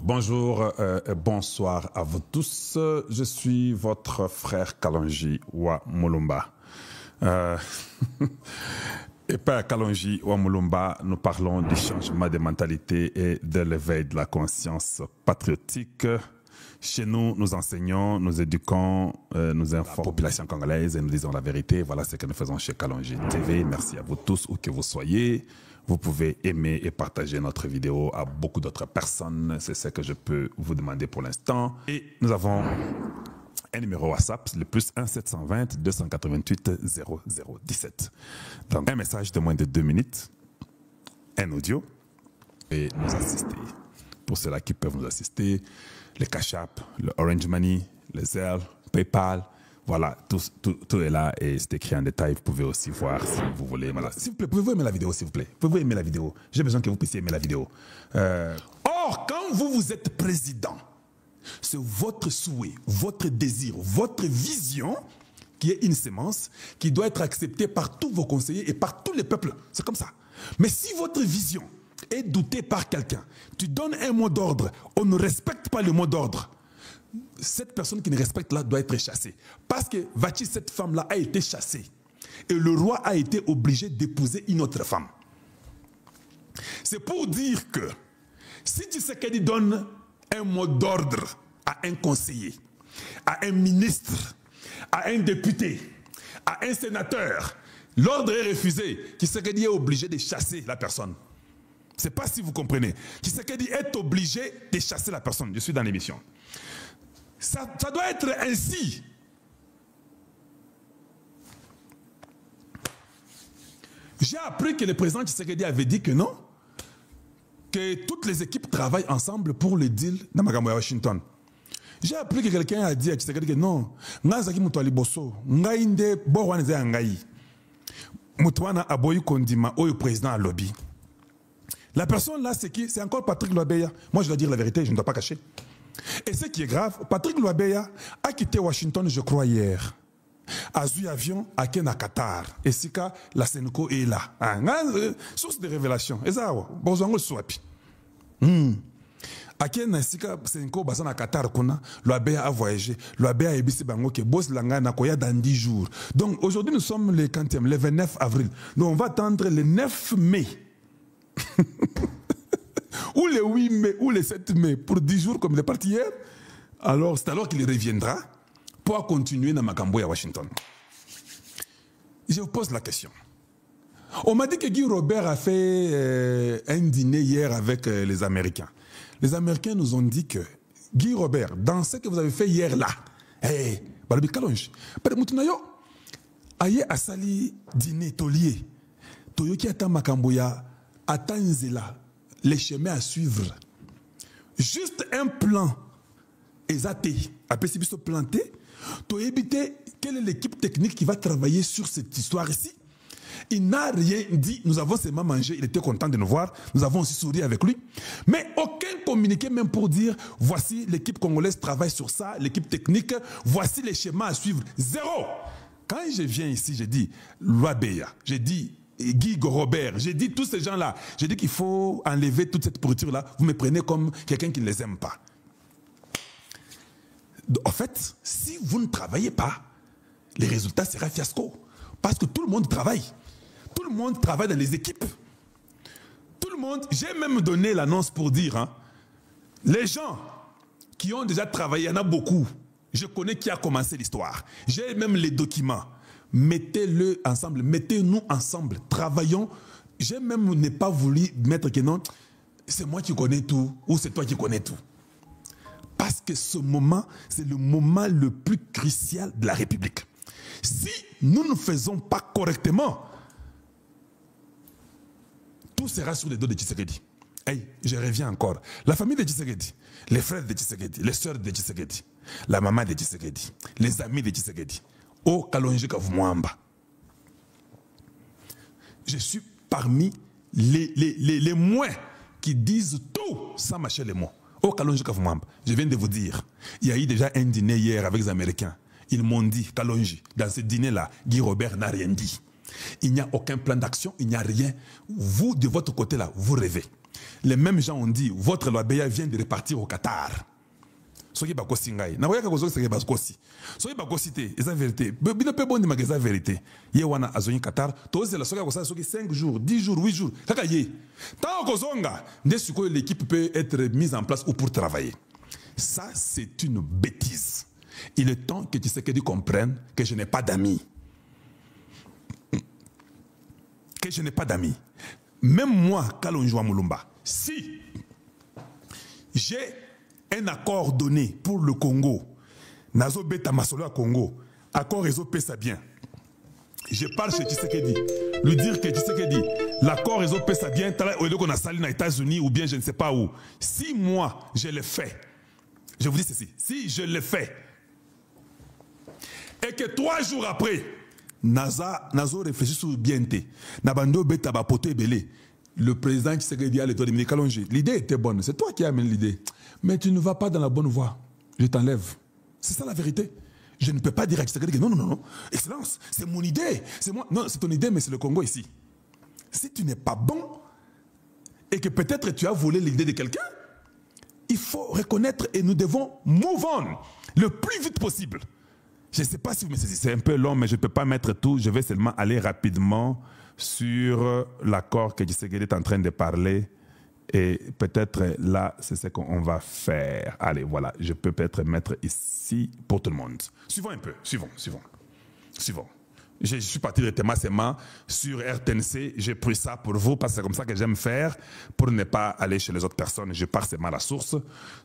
Bonjour et bonsoir à vous tous. Je suis votre frère Kalonji Wamulumba. Et Père Kalonji Wamulumba, nous parlons du changement des mentalités et de l'éveil de la conscience patriotique. Chez nous, nous enseignons, nous éduquons, nous informons la population congolaise et nous disons la vérité. Voilà ce que nous faisons chez Kalonji TV. Merci à vous tous, où que vous soyez. Vous pouvez aimer et partager notre vidéo à beaucoup d'autres personnes. C'est ce que je peux vous demander pour l'instant. Et nous avons un numéro WhatsApp, le plus 1 720 288 0017. Donc, un message de moins de 2 minutes, un audio, et nous assister. Pour ceux-là qui peuvent nous assister, le Cash App, le Orange Money, le Zelle, PayPal, voilà, tout est là et c'est écrit en détail. Vous pouvez aussi voir si vous voulez. Voilà. S'il vous plaît, pouvez-vous aimer la vidéo, s'il vous plaît? Pouvez-vous aimer la vidéo? J'ai besoin que vous puissiez aimer la vidéo. Or, quand vous êtes président, c'est votre souhait, votre désir, votre vision qui est une sémence qui doit être acceptée par tous vos conseillers et par tous les peuples. C'est comme ça. Mais si votre vision est doutée par quelqu'un, tu donnes un mot d'ordre, on ne respecte pas le mot d'ordre, cette personne qui ne respecte là doit être chassée. Parce que Vachi, cette femme-là, a été chassée. Et le roi a été obligé d'épouser une autre femme. C'est pour dire que si Tshisekedi donne un mot d'ordre à un conseiller, à un ministre, à un député, à un sénateur, l'ordre est refusé, Tshisekedi est obligé de chasser la personne. Je ne sais pas si vous comprenez. Tshisekedi est obligé de chasser la personne. Je suis dans l'émission. Ça doit être ainsi. J'ai appris que le président Tshisekedi avait dit que non, que toutes les équipes travaillent ensemble pour le deal dans Magambo à Washington. J'ai appris que quelqu'un a dit à Tshisekedi que non, Ngazaki Mutwali Bosso, Ngaïnde Borwanze Ngaï, Mutwana Aboyi Kondima, au président à lobby. La personne là, c'est qui? C'est encore Patrick Lwabeya. Moi, je dois dire la vérité, je ne dois pas cacher. Et ce qui est grave, Patrick Lwabeya a quitté Washington, je crois, hier. A vu avion à Kenya, Qatar. Et Sika, la Senko est là. Source de révélation. Et ça, bonjour, swapi. À Kenya, Sika, Senko, basan à Qatar, Lwabeya a voyagé. Lwabeya a ébissé Bango, que boss Langana, Koya dans 10 jours. Donc, aujourd'hui, nous sommes le 40e, le 29 avril. Donc, on va attendre le 9 mai. Ou le 8 mai, ou le 7 mai, pour 10 jours comme il est parti hier, alors c'est alors qu'il reviendra pour continuer dans Makambo à Washington. Je vous pose la question. On m'a dit que Guy Robert a fait un dîner hier avec les Américains. Les Américains nous ont dit que Guy Robert, dans ce que vous avez fait hier là, Balabi Kalonji, aye asali dîner tolier, toyoki ata Makambo ya atanzela, les chemins à suivre. Juste un plan exaté, après c'est juste planté, pour éviter quelle est l'équipe technique qui va travailler sur cette histoire ici. Il n'a rien dit, nous avons seulement mangé, il était content de nous voir, nous avons aussi souri avec lui, mais aucun communiqué même pour dire, voici l'équipe congolaise travaille sur ça, l'équipe technique, voici les schémas à suivre. Zéro. Quand je viens ici, j'ai dit Lwabeya, j'ai dit Guy Robert, j'ai dit tous ces gens-là, j'ai dit qu'il faut enlever toute cette pourriture-là, vous me prenez comme quelqu'un qui ne les aime pas. En fait, si vous ne travaillez pas, les résultats seront fiasco. Parce que tout le monde travaille. Tout le monde travaille dans les équipes. Tout le monde, j'ai même donné l'annonce pour dire, les gens qui ont déjà travaillé, il y en a beaucoup. Je connais qui a commencé l'histoire. J'ai même les documents. Mettez-le ensemble, mettez-nous ensemble, travaillons. J'ai même ne pas voulu mettre que non, c'est moi qui connais tout, ou c'est toi qui connais tout. Parce que ce moment, c'est le moment le plus crucial de la République. Si nous ne faisons pas correctement, tout sera sur les dos de Tshisekedi. Hey, je reviens encore. La famille de Tshisekedi, les frères de Tshisekedi, les sœurs de Tshisekedi, la maman de Tshisekedi, les amis de Tshisekedi. Oh, Kalonji Kavumwamba. Je suis parmi les moins qui disent tout sans mâcher les mots. Oh, Kalonji Kavumwamba. Je viens de vous dire, il y a eu déjà un dîner hier avec les Américains. Ils m'ont dit, Kalonji, dans ce dîner-là, Guy Robert n'a rien dit. Il n'y a aucun plan d'action, il n'y a rien. Vous, de votre côté-là, vous rêvez. Les mêmes gens ont dit, votre loi Beya vient de repartir au Qatar. Soki ba kosi ngai. Na waya ka kozo seke ba kosi. Soki ba kosi te, eza vérité. Bino pe bondi magaza vérité. Ye wana azoni Qatar, to c'est la soki kosa soki 5 jours, 10 jours, 8 jours. Kaka ye. Tant kozonga, nde suko l'équipe peut être mise en place ou pour travailler. Ça c'est une bêtise. Il est temps que Tshisekedi comprenne que je n'ai pas d'amis. Que je n'ai pas d'amis. Même moi, Kalonji Mulumba, si j'ai un accord donné pour le Congo, Nazo Beta Masolo à Congo, accord Réseau Pesa bien. Je parle chez Tshisekedi, lui dire que Tshisekedi, l'accord Réseau Pesa bien, au lieu qu'on a sali aux États-Unis ou bien je ne sais pas où. Si moi, je le fais, je vous dis ceci, si je le fais, et que 3 jours après, Nazo réfléchit sur bien té, Nabando Beta Bapote Belé, le président Tshisekedi a l'étoile de Kalonji. L'idée était bonne, c'est toi qui as amené l'idée. Mais tu ne vas pas dans la bonne voie. Je t'enlève. C'est ça la vérité. Je ne peux pas dire à Tshisekedi que non, non, non, non. Excellence, c'est mon idée. C'est moi. Non, c'est ton idée, mais c'est le Congo ici. Si tu n'es pas bon et que peut-être tu as volé l'idée de quelqu'un, il faut reconnaître et nous devons move on le plus vite possible. Je ne sais pas si vous me saisissez. C'est un peu long, mais je ne peux pas mettre tout. Je vais seulement aller rapidement sur l'accord que Tshisekedi est en train de parler. Et peut-être là, c'est ce qu'on va faire. Allez, voilà, je peux peut-être mettre ici pour tout le monde. Suivons un peu, suivons. Je suis parti directement sur RTNC. J'ai pris ça pour vous parce que c'est comme ça que j'aime faire pour ne pas aller chez les autres personnes. Je pars seulement à la source.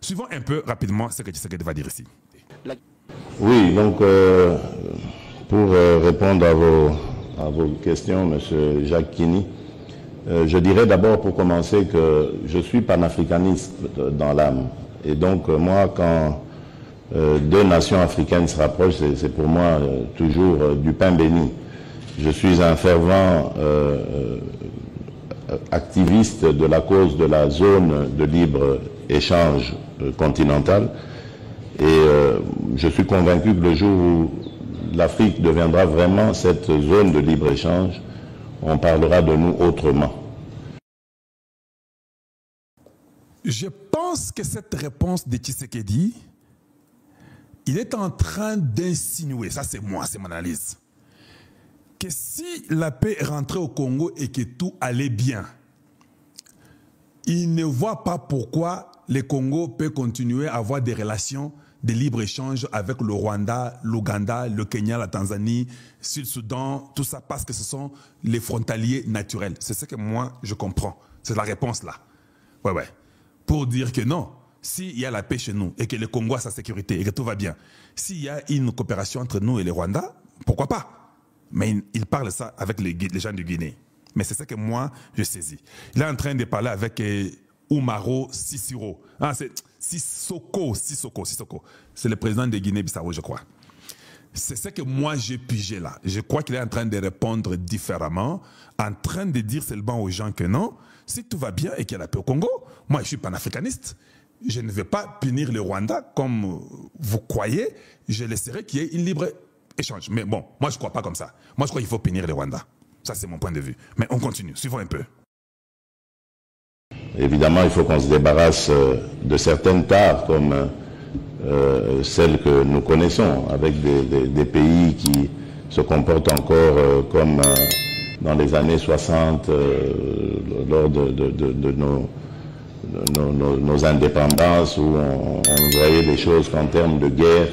Suivons un peu rapidement ce que Tshisekedi va dire ici. Oui, donc pour répondre à vos questions, M. Jacques Kini, je dirais d'abord pour commencer que je suis panafricaniste dans l'âme. Et donc moi, quand 2 nations africaines se rapprochent, c'est pour moi toujours du pain béni. Je suis un fervent activiste de la cause de la zone de libre-échange continentale. Et je suis convaincu que le jour où l'Afrique deviendra vraiment cette zone de libre-échange, on parlera de nous autrement. Je pense que cette réponse de Tshisekedi, il est en train d'insinuer, ça c'est moi, c'est mon analyse, que si la paix est rentrée au Congo et que tout allait bien, il ne voit pas pourquoi le Congo peut continuer à avoir des relations de libre-échange avec le Rwanda, l'Ouganda, le Kenya, la Tanzanie, Sud-Soudan, tout ça, parce que ce sont les frontaliers naturels. C'est ce que moi, je comprends. C'est la réponse là. Ouais. Pour dire que non, s'il y a la paix chez nous et que le Congo a sa sécurité et que tout va bien, s'il y a une coopération entre nous et le Rwanda, pourquoi pas? Mais il parle ça avec les gens du Guinée. Mais c'est ça que moi, je saisis. Il est en train de parler avec Oumaro Sissoko. Ah, c'est Sissoko. C'est le président de Guinée-Bissau, je crois. C'est ce que moi j'ai pigé là. Je crois qu'il est en train de répondre différemment, en train de dire seulement aux gens que non, si tout va bien et qu'il y a la paix au Congo, moi je suis panafricaniste, je ne vais pas punir le Rwanda comme vous croyez, je laisserai qu'il y ait une libre échange. Mais bon, moi je ne crois pas comme ça. Moi je crois qu'il faut punir le Rwanda. Ça c'est mon point de vue. Mais on continue, suivons un peu. Évidemment, il faut qu'on se débarrasse de certaines tares comme celles que nous connaissons, avec des pays qui se comportent encore comme dans les années 60, lors de nos indépendances, où on voyait les choses qu'en termes de guerre,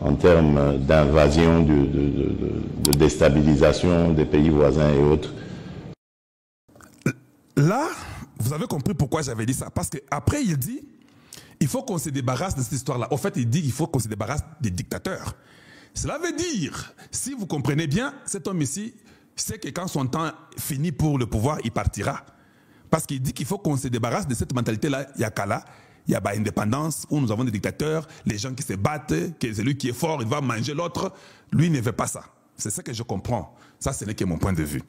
en termes d'invasion, de déstabilisation des pays voisins et autres. Là, vous avez compris pourquoi j'avais dit ça. Parce qu'après, il dit, il faut qu'on se débarrasse de cette histoire-là. Au fait, il dit qu'il faut qu'on se débarrasse des dictateurs. Cela veut dire, si vous comprenez bien, cet homme ici, c'est que quand son temps finit pour le pouvoir, il partira. Parce qu'il dit qu'il faut qu'on se débarrasse de cette mentalité-là. Il y a Kala, il y a indépendance, où nous avons des dictateurs, les gens qui se battent, que celui qui est fort, il va manger l'autre. Lui ne veut pas ça. C'est ça que je comprends. Ça, ce n'est que mon point de vue.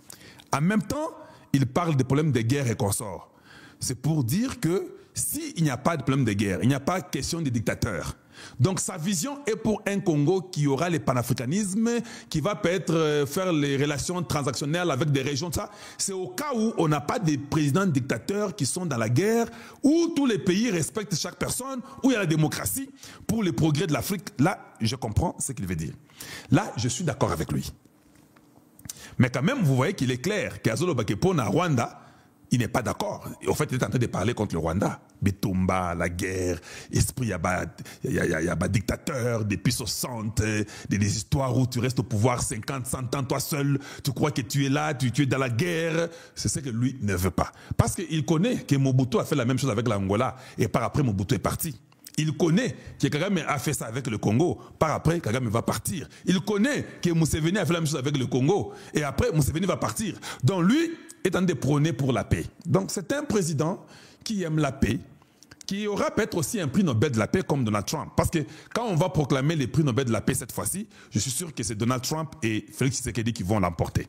En même temps, il parle des problèmes de guerre et consorts. C'est pour dire que s'il n'y a pas de problème de guerre, il n'y a pas question de dictateur. Donc sa vision est pour un Congo qui aura le panafricanisme, qui va peut-être faire les relations transactionnelles avec des régions, ça. C'est au cas où on n'a pas des présidents dictateurs qui sont dans la guerre, où tous les pays respectent chaque personne, où il y a la démocratie pour le progrès de l'Afrique. Là, je comprends ce qu'il veut dire. Là, je suis d'accord avec lui. Mais quand même, vous voyez qu'il est clair qu'Azolo Bakepo na Rwanda, il n'est pas d'accord. Au fait, il est en train de parler contre le Rwanda. Betumba, la guerre, esprit, il y a dictateur, depuis 60, des histoires où tu restes au pouvoir 50, 100 ans, toi seul, tu crois que tu es là, tu es dans la guerre. C'est ce que lui ne veut pas. Parce qu'il connaît que Mobutu a fait la même chose avec l'Angola, et par après, Mobutu est parti. Il connaît que Kagame a fait ça avec le Congo. Par après, Kagame va partir. Il connaît que Museveni a fait la même chose avec le Congo. Et après, Museveni va partir. Donc lui est en train de prôner pour la paix. Donc c'est un président qui aime la paix, qui aura peut-être aussi un prix Nobel de la paix comme Donald Trump. Parce que quand on va proclamer les prix Nobel de la paix cette fois-ci, je suis sûr que c'est Donald Trump et Félix Tshisekedi qui vont l'emporter.